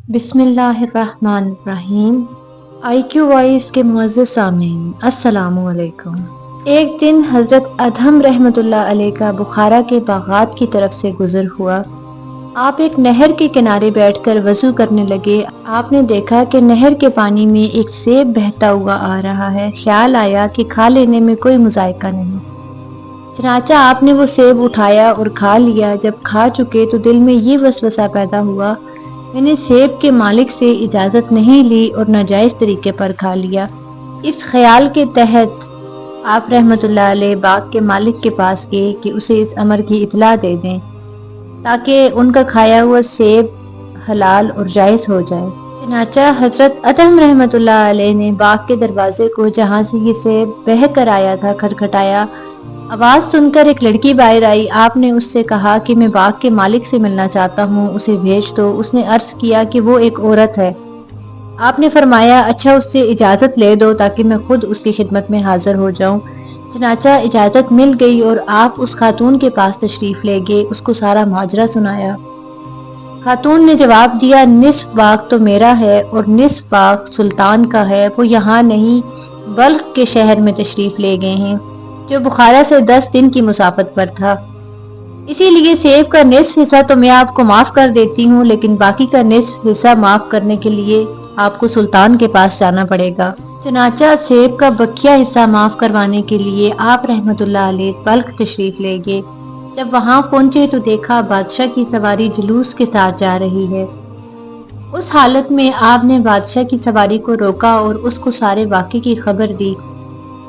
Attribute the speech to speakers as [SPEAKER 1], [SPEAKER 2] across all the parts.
[SPEAKER 1] بسم اللہ الرحمن الرحیم۔ آئی کیو وائس کے معزز سامعین، السلام علیکم۔ ایک دن حضرت ادھم رحمۃ اللہ علیہ کا بخارا کے باغات کی طرف سے گزر ہوا۔ آپ ایک نہر کے کنارے بیٹھ کر وضو کرنے لگے۔ آپ نے دیکھا کہ نہر کے پانی میں ایک سیب بہتا ہوا آ رہا ہے۔ خیال آیا کہ کھا لینے میں کوئی مذائقہ نہیں۔ چنانچہ آپ نے وہ سیب اٹھایا اور کھا لیا۔ جب کھا چکے تو دل میں یہ وسوسہ پیدا ہوا، میں نے سیب کے مالک سے اجازت نہیں لی اور ناجائز طریقے پر کھا لیا۔ اس خیال کے تحت آپ رحمۃ اللہ علیہ باغ کے مالک کے پاس گئے کہ اسے اس امر کی اطلاع دے دیں تاکہ ان کا کھایا ہوا سیب حلال اور جائز ہو جائے۔ چنانچہ حضرت ادھم رحمۃ اللہ علیہ نے باغ کے دروازے کو جہاں سے یہ سیب بہہ کر آیا تھا کھٹکھٹایا۔ آواز سن کر ایک لڑکی باہر آئی۔ آپ نے اس سے کہا کہ میں باغ کے مالک سے ملنا چاہتا ہوں، اسے بھیج دو۔ اس نے عرض کیا کہ وہ ایک عورت ہے۔ آپ نے فرمایا اچھا، اس سے اجازت لے دو تاکہ میں خود اس کی خدمت میں حاضر ہو جاؤں۔ چنانچہ اجازت مل گئی اور آپ اس خاتون کے پاس تشریف لے گئے، اس کو سارا ماجرا سنایا۔ خاتون نے جواب دیا، نصف باغ تو میرا ہے اور نصف باغ سلطان کا ہے، وہ یہاں نہیں بلخ کے شہر میں تشریف لے گئے ہیں جو بخارا سے 10 دن کی مسافت پر تھا۔ اسی لیے سیب کا نصف حصہ تو میں آپ کو معاف کر دیتی ہوں، لیکن باقی کا نصف حصہ معاف کرنے کے لیے آپ کو سلطان کے پاس جانا پڑے گا۔ چنانچہ سیب کا بقیہ حصہ معاف کروانے کے لیے آپ رحمۃ اللہ علیہ بلخ تشریف لے گئے۔ جب وہاں پہنچے تو دیکھا بادشاہ کی سواری جلوس کے ساتھ جا رہی ہے۔ اس حالت میں آپ نے بادشاہ کی سواری کو روکا اور اس کو سارے واقعے کی خبر دی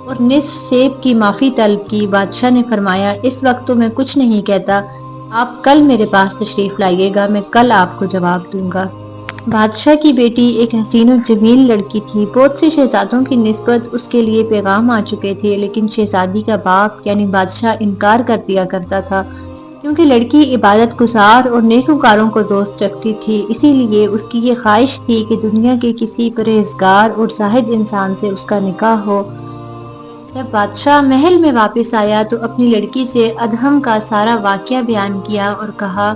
[SPEAKER 1] اور نصف سیب کی معافی طلب کی۔ بادشاہ نے فرمایا اس وقت تو میں کچھ نہیں کہتا، آپ کل میرے پاس تشریف لائیے گا، میں کل آپ کو جواب دوں گا۔ بادشاہ کی بیٹی ایک حسین و جمیل لڑکی تھی۔ بہت سے شہزادوں کی نسبت اس کے لیے پیغام آ چکے تھے، لیکن شہزادی کا باپ یعنی بادشاہ انکار کر دیا کرتا تھا، کیونکہ لڑکی عبادت گزار اور نیکوکاروں کو دوست رکھتی تھی۔ اسی لیے اس کی یہ خواہش تھی کہ دنیا کے کسی پرہیزگار اور زاہد انسان سے اس کا نکاح ہو۔ جب بادشاہ محل میں واپس آیا تو اپنی لڑکی سے ادھم کا سارا واقعہ بیان کیا اور کہا،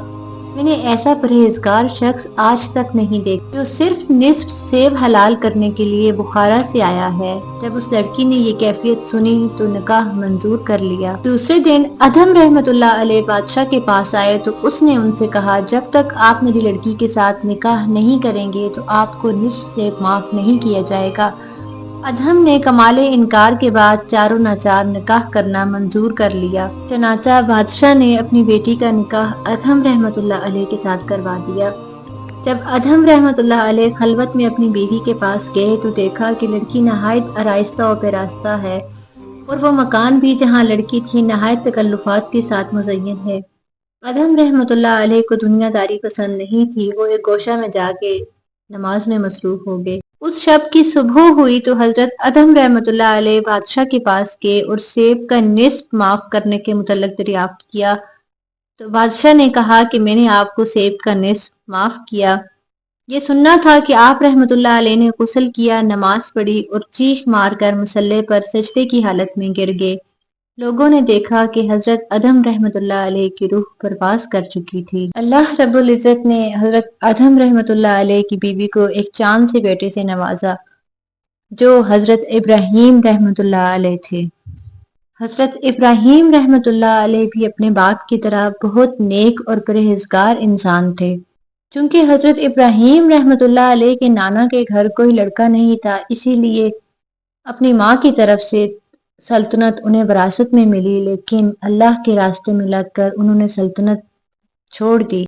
[SPEAKER 1] میں نے ایسا پرہیزگار شخص آج تک نہیں دیکھا جو صرف نصف سیب حلال کرنے کے لیے بخارا سے آیا ہے۔ جب اس لڑکی نے یہ کیفیت سنی تو نکاح منظور کر لیا۔ دوسرے دن ادھم رحمۃ اللہ علیہ بادشاہ کے پاس آئے تو اس نے ان سے کہا، جب تک آپ میری لڑکی کے ساتھ نکاح نہیں کریں گے تو آپ کو نصف سیب معاف نہیں کیا جائے گا۔ ادھم نے کمال انکار کے بعد چاروں ناچار نکاح کرنا منظور کر لیا۔ چنانچہ بادشاہ نے اپنی بیٹی کا نکاح ادھم رحمۃ اللہ علیہ کے ساتھ کروا دیا۔ جب ادھم رحمۃ اللہ علیہ خلوت میں اپنی بیوی کے پاس گئے تو دیکھا کہ لڑکی نہایت آرائستہ و پیراستہ ہے اور وہ مکان بھی جہاں لڑکی تھی نہایت تکلفات کے ساتھ مزین ہے۔ ادھم رحمۃ اللہ علیہ کو دنیا داری پسند نہیں تھی، وہ ایک گوشہ میں جا کے نماز میں مصروف ہو گئے۔ اس شب کی صبح ہوئی تو حضرت ادھم رحمۃ اللہ علیہ بادشاہ کے پاس گئے اور سیب کا نصف معاف کرنے کے متعلق دریافت کیا تو بادشاہ نے کہا کہ میں نے آپ کو سیب کا نصف معاف کیا۔ یہ سننا تھا کہ آپ رحمۃ اللہ علیہ نے غسل کیا، نماز پڑھی اور چیخ مار کر مصلے پر سجدے کی حالت میں گر گئے۔ لوگوں نے دیکھا کہ حضرت ادھم رحمۃ اللہ علیہ کی روح پرواز کر چکی تھی۔ اللہ رب العزت نے حضرت ادھم رحمۃ اللہ علیہ کی بیوی کو ایک چاند سے بیٹے سے نوازا جو حضرت ابراہیم رحمۃ اللہ علیہ تھے۔ حضرت ابراہیم رحمۃ اللہ علیہ بھی اپنے باپ کی طرح بہت نیک اور پرہیزگار انسان تھے۔ چونکہ حضرت ابراہیم رحمۃ اللہ علیہ کے نانا کے گھر کوئی لڑکا نہیں تھا، اسی لیے اپنی ماں کی طرف سے سلطنت انہیں وراثت میں ملی، لیکن اللہ کے راستے میں لگ کر انہوں نے سلطنت چھوڑ دی۔